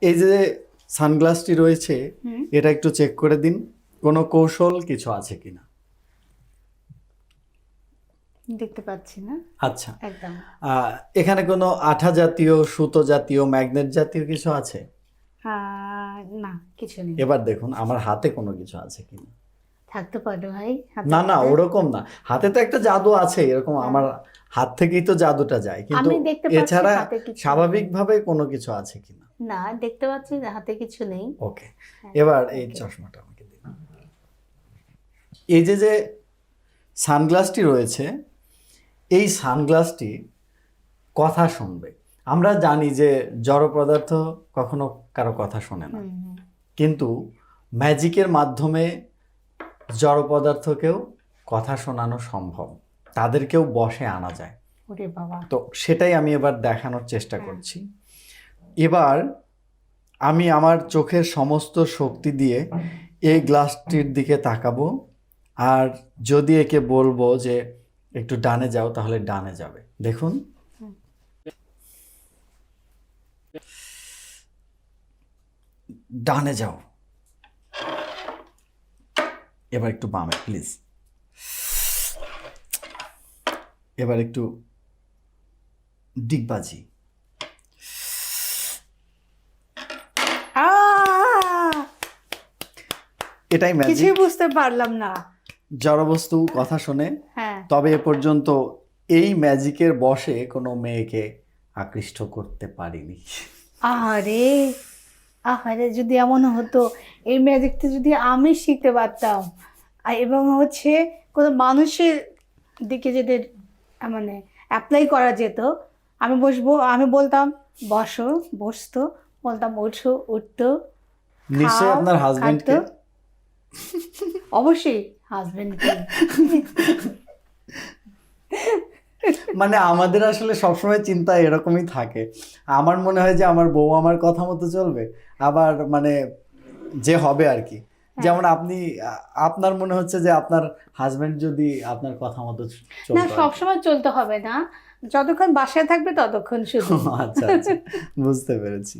এই যে সানগ্লাসটি রয়েছে এটা একটু চেক করে দিন, কোনো কৌশল কিছু আছে কিনা। দেখতে পাচ্ছি না আচ্ছা, একদম। এখানে কোনো আঠা জাতীয়, সুতো জাতীয়, ম্যাগনেট জাতীয় কিছু আছে? না, কিছু নেই। এবার দেখুন আমার হাতে কোনো কিছু আছে কিনা। থাকতে পারে ভাই হাতের না না, মধ্যে? ওরকম না, হাতে তো একটা জাদু আছে এরকম, আমার হাত থেকেই তো জাদুটা যায়, কিন্তু আমি দেখতে পাচ্ছি এছাড়া হাতে কিছু নেই। স্বাভাবিকভাবে কোনো কিছু আছে কিনা। না, দেখতে পাচ্ছি হাতে কিছু নেই। ওকে, এবার এই চশমাটা আমাকে দিন। এই যে যে সানগ্লাসটি রয়েছে, এই সানগ্লাসটি কথা শুনবে। আমরা জানি যে জড় পদার্থ কখনো কারো কথা শোনে না, কিন্তু ম্যাজিকের মাধ্যমে জড় পদার্থকেও কথা শোনানো সম্ভব, তাদেরকেও বশে আনা যায়। ওরে বাবা। তো সেটাই আমি এবার দেখানোর চেষ্টা করছি। এবার আমি আমার চোখের সমস্ত শক্তি দিয়ে এই গ্লাসটির দিকে তাকাবো, আর যদি একে বলবো যে একটু ডানে যাও, তাহলে ডানে যাবে। দেখুন, ডানে যাও। এবার একটু বামে প্লিজ। এবার একটু ডিগবাজি। এটাই ম্যাজিক। কিছুই বুঝতে পারলাম না। জড়বস্তু কথা শোনে, হ্যাঁ। তবে এ পর্যন্ত এই ম্যাজিকের বশে কোনো মেয়েকে আকৃষ্ট করতে পারিনি। আরে আরে, যদি এমন হতো, এই ম্যাজিকটা যদি আমি শিখতে পারতাম এবং কোনো মানুষের দিকে যদি মানে অ্যাপ্লাই করা যেত, আমি বলতাম বসো, বসতো, বলতাম ওঠো, উঠতো, নিশ্চয়ই আপনার হাজবেন্ডকে। অবশ্যই হাজবেন্ডকে। মানে আমাদের আসলে সবসময় চিন্তা এরকমই থাকে। আমার মনে হয় যে আমার বউ আমার কথা মতো চলবে, আবার মানে যে হবে আর কি। যেমন আপনি, আপনার মনে হচ্ছে যে আপনার হাজবেন্ড যদি আপনার কথা মতো না, চলতো আর কি। সবসময় চলতে হবে না, যতক্ষণ বাসায় থাকবে ততক্ষণ শুধু। আচ্ছা আচ্ছা, বুঝতে পেরেছি।